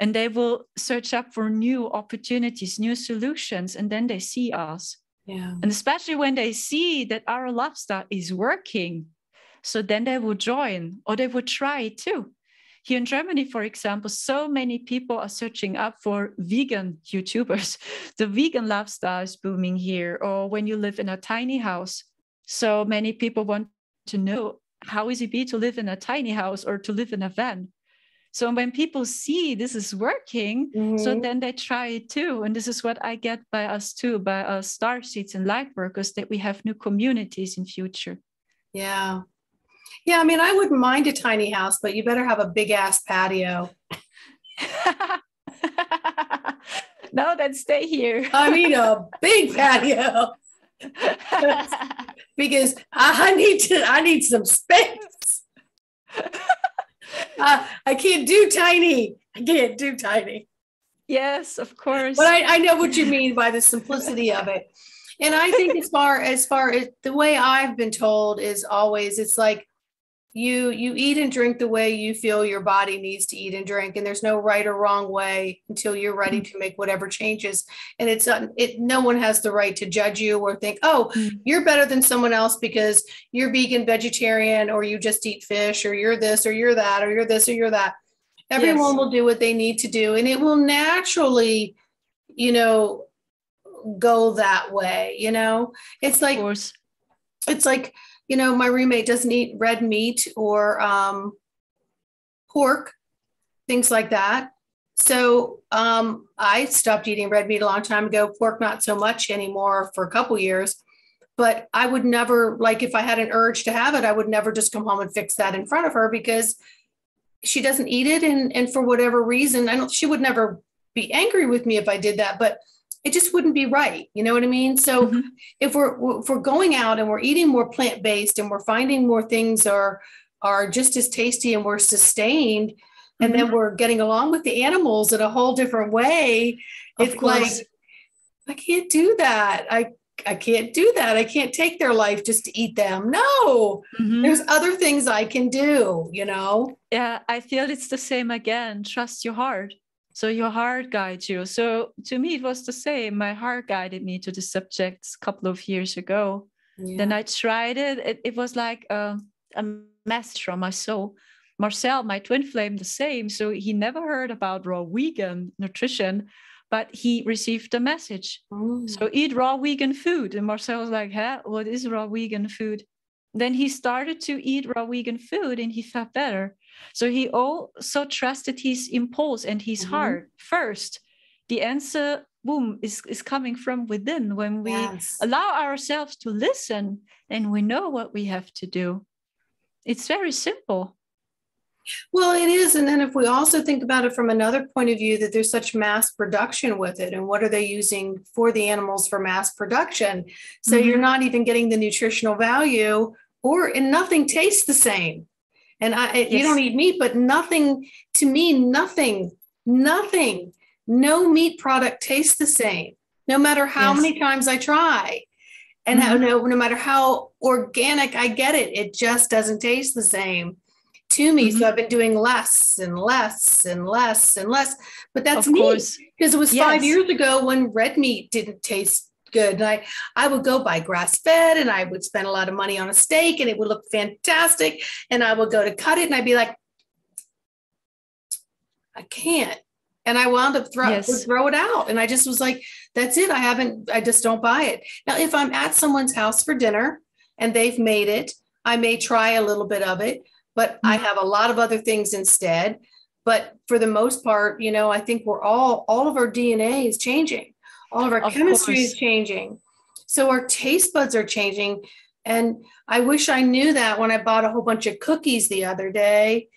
And they will search up for new opportunities, new solutions, and then they see us. Yeah. And especially when they see that our lifestyle is working, so then they will join, or they will try too. Here in Germany, for example, so many people are searching up for vegan YouTubers. The vegan lifestyle is booming here. Or when you live in a tiny house, so many people want to know, how is it be to live in a tiny house or to live in a van? So when people see this is working, so then they try it too. And this is what I get by us too, by us starseeds and light workers, that we have new communities in future. Yeah. Yeah, I mean, I wouldn't mind a tiny house, but you better have a big ass patio. No, then stay here. I mean, a big patio. Because I need some space. I can't do tiny. Yes, of course. But I know what you mean by the simplicity of it. And I think as far as the way I've been told is always, it's like you eat and drink the way you feel your body needs to eat and drink, and there's no right or wrong way until you're ready to make whatever changes. And no one has the right to judge you or think, oh, you're better than someone else because you're vegan, vegetarian, or you just eat fish, or you're this or you're that, or you're this or you're that. Everyone will do what they need to do, and it will naturally, go that way. It's like It's like, my roommate doesn't eat red meat or pork, things like that. So I stopped eating red meat a long time ago, pork not so much anymore for a couple years. But I would never, like, if I had an urge to have it, I would never just come home and fix that in front of her because she doesn't eat it. And for whatever reason, she would never be angry with me if I did that, but it just wouldn't be right. You know what I mean? So if we're going out and we're eating more plant-based and we're finding more things are just as tasty and we're sustained, and then we're getting along with the animals in a whole different way, it's like, I can't do that. I can't do that. I can't take their life just to eat them. No, there's other things I can do, Yeah, I feel it's the same again. Trust your heart. So your heart guides you. So to me, it was the same. My heart guided me to the subjects a couple of years ago. Yeah. Then I tried it. It was like a message from my soul. Marcel, my twin flame, the same. So he never heard about raw vegan nutrition, but he received the message. So eat raw vegan food. And Marcel was like, what is raw vegan food? Then he started to eat raw vegan food and he felt better. So he also trusted his impulse and his heart first. The answer, boom, is coming from within when we allow ourselves to listen and we know what we have to do. It's very simple. Well, it is. And then if we also think about it from another point of view, that there's such mass production with it, and what are they using for the animals for mass production? So you're not even getting the nutritional value, and nothing tastes the same. And you don't eat meat, but nothing, to me, nothing, no meat product tastes the same, no matter how many times I try. And no matter how organic I get it, it just doesn't taste the same to me. So I've been doing less and less and less and less, but that's me, because it was 5 years ago when red meat didn't taste good. And I would go buy grass fed and I would spend a lot of money on a steak and it would look fantastic. And I would go to cut it and I'd be like, I can't. And I wound up throw it out. And I just was like, that's it. I just don't buy it. Now, if I'm at someone's house for dinner and they've made it, I may try a little bit of it, but I have a lot of other things instead. But for the most part, I think we're all of our DNA is changing. All of our chemistry is changing. So our taste buds are changing. And I wish I knew that when I bought a whole bunch of cookies the other day.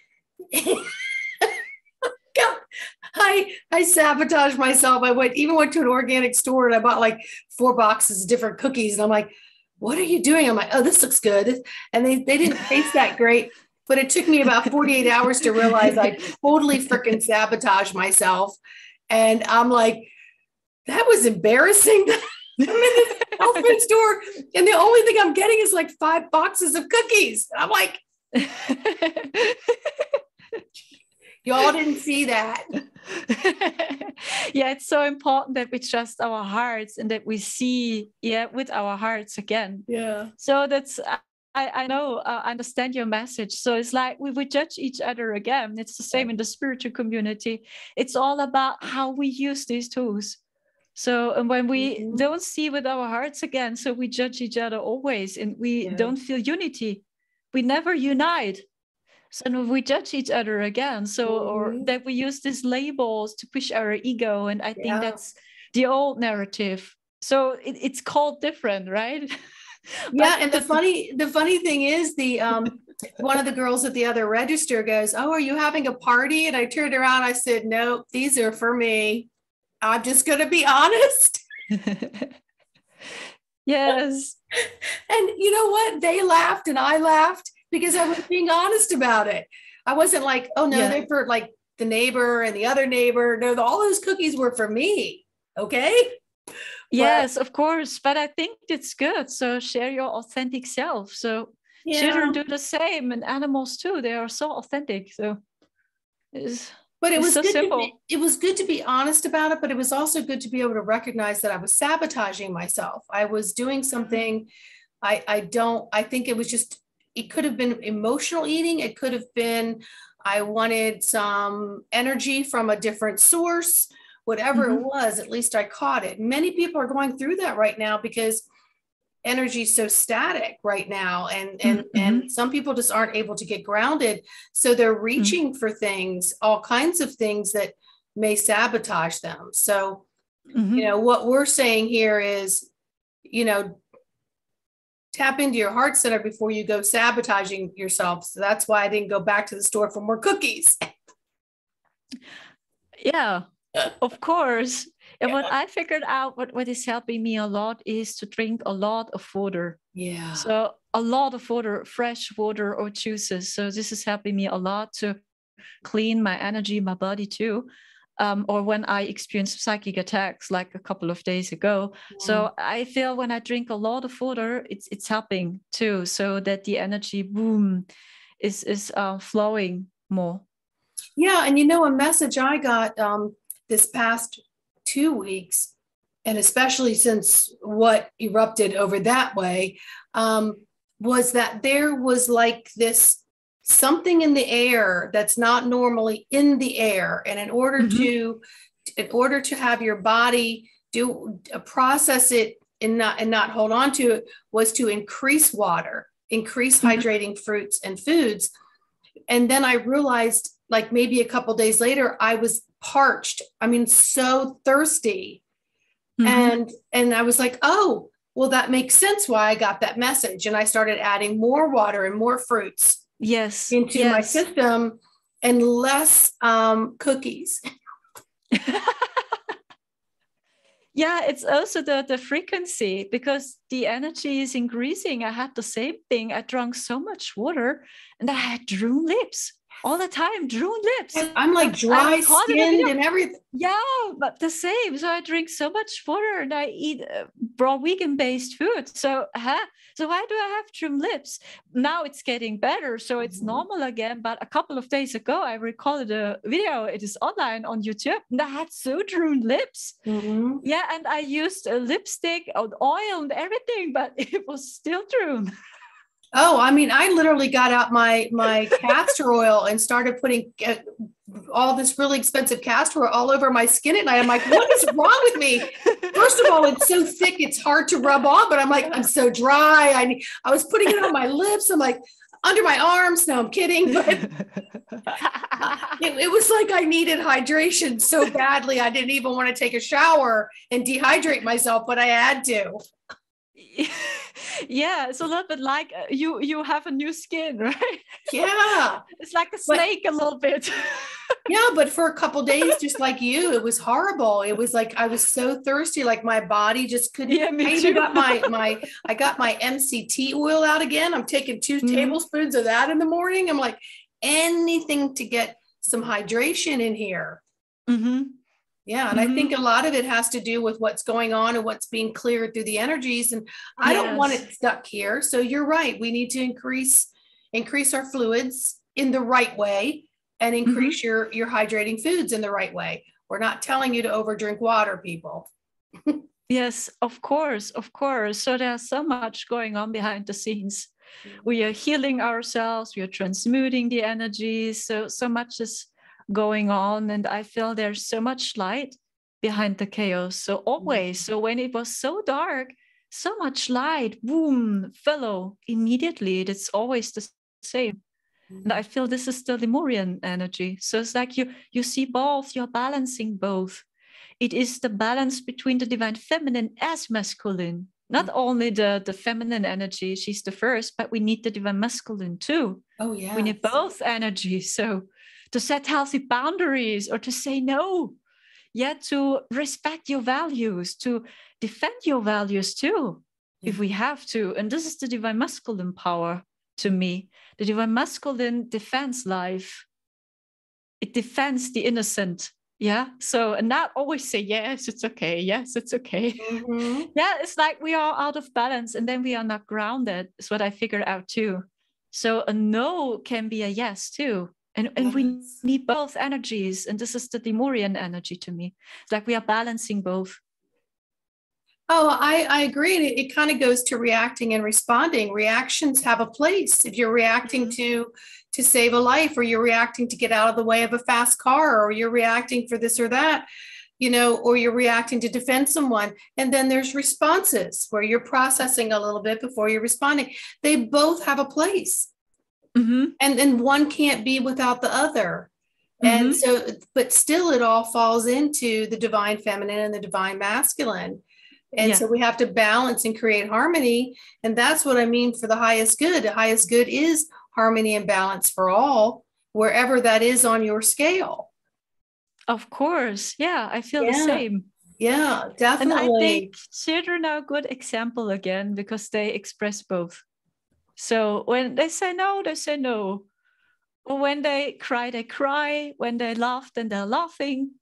I sabotaged myself. I went to an organic store and I bought like 4 boxes of different cookies. And I'm like, what are you doing? I'm like, oh, this looks good. And they didn't taste that great. But it took me about 48 hours to realize I totally freaking sabotaged myself. And I'm like, that was embarrassing. I'm in this health food store and the only thing I'm getting is like 5 boxes of cookies. And I'm like, y'all didn't see that. Yeah, it's so important that we trust our hearts and that we see, with our hearts again. Yeah. So that's, I know, I understand your message. So it's like we would judge each other again. It's the same in the spiritual community. It's all about how we use these tools. So, and when we don't see with our hearts again, so we judge each other always, and we don't feel unity. We never unite. So we judge each other again. So, or that we use these labels to push our ego. And I think that's the old narrative. So it's called different, right? Yeah. And the funny thing is one of the girls at the other register goes, oh, are you having a party? And I turned around, I said, no, these are for me. I'm just going to be honest. Yes. And you know what? They laughed and I laughed because I was being honest about it. I wasn't like, oh no, they're for like the neighbor and the other neighbor. No, all those cookies were for me. Okay. Yes, of course. But I think it's good. So share your authentic self. So children do the same, and animals too. They are so authentic. So it was so simple. It was good to be honest about it, but it was also good to be able to recognize that I was sabotaging myself. I was doing something. I think it was just, it could have been emotional eating. It could have been, I wanted some energy from a different source, whatever it was, at least I caught it. Many people are going through that right now because energy so static right now, and some people just aren't able to get grounded, so they're reaching for things, all kinds of things that may sabotage them. So what we're saying here is, tap into your heart center before you go sabotaging yourself. So that's why I didn't go back to the store for more cookies. Yeah, of course. And what I figured out, what is helping me a lot is to drink a lot of water. Yeah. So a lot of water, fresh water or juices. So this is helping me a lot to clean my energy, my body too. Or when I experience psychic attacks like a couple of days ago. So I feel when I drink a lot of water, it's helping too, so that the energy boom is flowing more. Yeah, and a message I got this past 2 weeks, and especially since what erupted over that way, was that there was like this something in the air that's not normally in the air, and in order to have your body process it and not hold on to it, was to increase water, increase hydrating fruits and foods. And then I realized, like maybe a couple days later, I was parched. I mean, so thirsty. And I was like, oh, well, that makes sense why I got that message. And I started adding more water and more fruits into my system, and less cookies. Yeah, it's also the frequency, because the energy is increasing. I had the same thing. I drank so much water and I had drawn lips all the time, drawn lips. I'm like dry skinned and everything. Yeah, but the same. So I drink so much water and I eat raw vegan-based food. So why do I have trim lips? Now it's getting better, so it's normal again. But a couple of days ago, I recorded a video. It is online on YouTube, and I had so drawn lips. Yeah, and I used a lipstick, oil, and everything, but it was still drawn. Oh, I mean, I literally got out my castor oil and started putting all this really expensive castor oil all over my skin at night. I'm like, what is wrong with me? First of all, it's so thick, it's hard to rub on, but I'm like, I'm so dry. I was putting it on my lips. I'm like, under my arms. No, I'm kidding. But it was like I needed hydration so badly. I didn't even want to take a shower and dehydrate myself, but I had to. Yeah, it's a little bit like you have a new skin, right? Yeah, it's like a snake a little bit. Yeah, but for a couple of days, just like you, it was horrible. It was like I was so thirsty, like my body just couldn't. Yeah, me I too. got I got my MCT oil out again. I'm taking 2 tablespoons of that in the morning. I'm like, anything to get some hydration in here. Yeah, and I think a lot of it has to do with what's going on and what's being cleared through the energies. And I don't want it stuck here. So you're right. We need to increase our fluids in the right way and increase your hydrating foods in the right way. We're not telling you to overdrink water, people. Yes, of course, of course. So there's so much going on behind the scenes. We are healing ourselves. We are transmuting the energies. So much is going on, and I feel there's so much light behind the chaos. So always, so when it was so dark, so much light, boom, follow immediately. It's always the same. And I feel this is the Lemurian energy. So it's like you see both, you're balancing both. It is the balance between the divine feminine as masculine. Not only the feminine energy, she's the first, but we need the divine masculine too. Oh yeah. We need both energies. So to set healthy boundaries, or to say no, to respect your values, to defend your values too, if we have to. And this is the divine masculine power to me. The divine masculine defends life. It defends the innocent. Yeah. So, and not always say, yes, it's okay. Yes, it's okay. Yeah. It's like we are out of balance and then we are not grounded, is what I figured out too. So a no can be a yes too. And we need both energies. And this is the Lemurian energy to me. It's like we are balancing both. Oh, I agree. And it kind of goes to reacting and responding. Reactions have a place. If you're reacting to save a life, or you're reacting to get out of the way of a fast car, or you're reacting for this or that, or you're reacting to defend someone. And then there's responses where you're processing a little bit before you're responding. They both have a place. And then one can't be without the other. And so, but still it all falls into the divine feminine and the divine masculine. And so we have to balance and create harmony. And that's what I mean for the highest good. The highest good is harmony and balance for all, wherever that is on your scale. Of course. Yeah, I feel the same. Yeah, definitely. And I think children are a good example again, because they express both. So when they say no, they say no. Or when they cry, they cry. When they laugh, then they're laughing.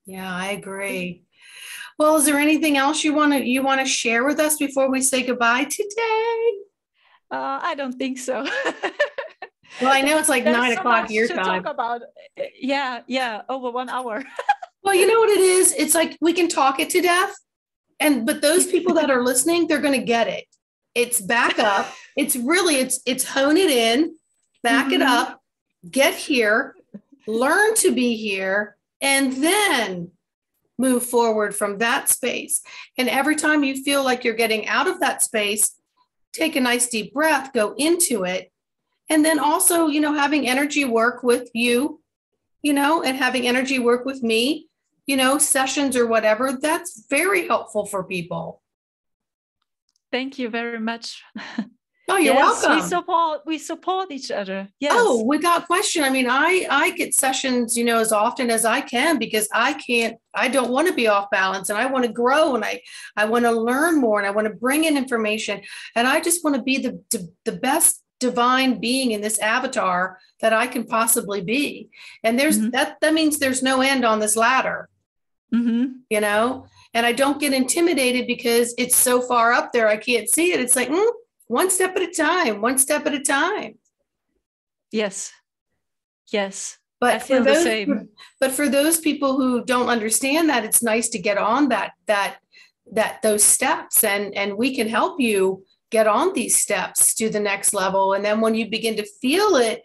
Yeah, I agree. Well, is there anything else you want to share with us before we say goodbye today? I don't think so. Well, I know it's like 9 o'clock your time. Talk about. Yeah, over 1 hour. Well, you know what it is? It's like we can talk it to death, but those people that are listening, they're going to get it. It's back up. It's really, it's hone it in, back it up, get here, learn to be here, and then move forward from that space. And every time you feel like you're getting out of that space, take a nice deep breath, go into it. And then also, having energy work with you, and having energy work with me, sessions or whatever, that's very helpful for people. Thank you very much. Oh, you're welcome. We support each other. Yes. Oh, without question. I mean, I get sessions, as often as I can, because I don't want to be off balance, and I want to grow, and I want to learn more, and I want to bring in information, and I just want to be the best divine being in this avatar that I can possibly be. And there's that means there's no end on this ladder, and I don't get intimidated because it's so far up there. I can't see it. It's like, one step at a time, one step at a time. Yes. But I feel the same. But for those people who don't understand that, it's nice to get on those steps, and we can help you get on these steps to the next level. And then when you begin to feel it,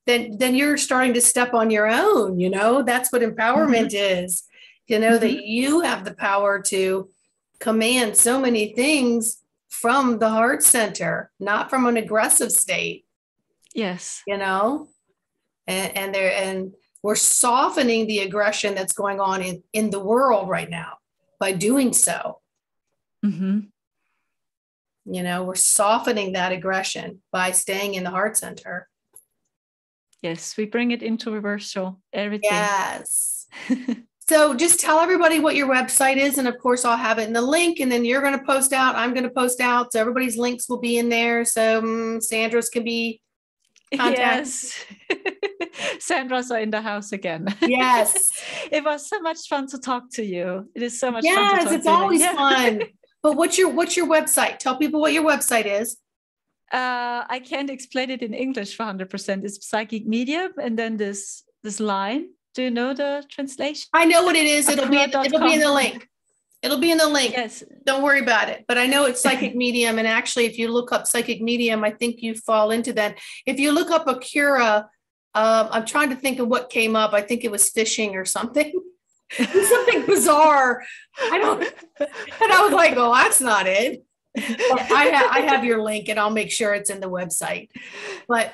then you're starting to step on your own. That's what empowerment is. That you have the power to command so many things from the heart center, not from an aggressive state. Yes. And we're softening the aggression that's going on in the world right now by doing so. We're softening that aggression by staying in the heart center. Yes, we bring it into reversal, everything. Yes. So just tell everybody what your website is. And of course, I'll have it in the link, and then you're going to post out. I'm going to post out. So everybody's links will be in there. So Sandra's can be contacted. Yes. Sandra's are in the house again. Yes. It was so much fun to talk to you. It is so much fun to talk to you. Yes, it's always fun. But what's your website? Tell people what your website is. I can't explain it in English for 100%. It's psychic medium, and then this line. Do you know the translation? I know what it is. It'll be in the link. It'll be in the link. Yes. Don't worry about it. But I know it's psychic medium. And actually, if you look up psychic medium, I think you fall into that. If you look up Akura, I'm trying to think of what came up. I think it was fishing or something. Something bizarre. And I was like, oh, that's not it. But I have your link, and I'll make sure it's in the website. But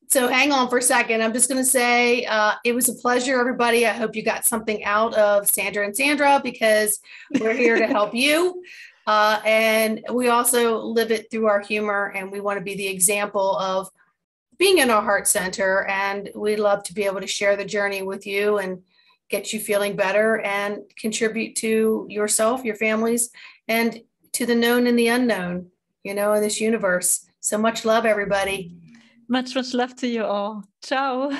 so hang on for a second. I'm just going to say it was a pleasure, everybody. I hope you got something out of Sandra and Sandra, because we're here to help you. And we also live it through our humor, and we want to be the example of being in our heart center. And we love to be able to share the journey with you and get you feeling better and contribute to yourself, your families, and to the known and the unknown, in this universe. So much love, everybody. Much love to you all. Ciao.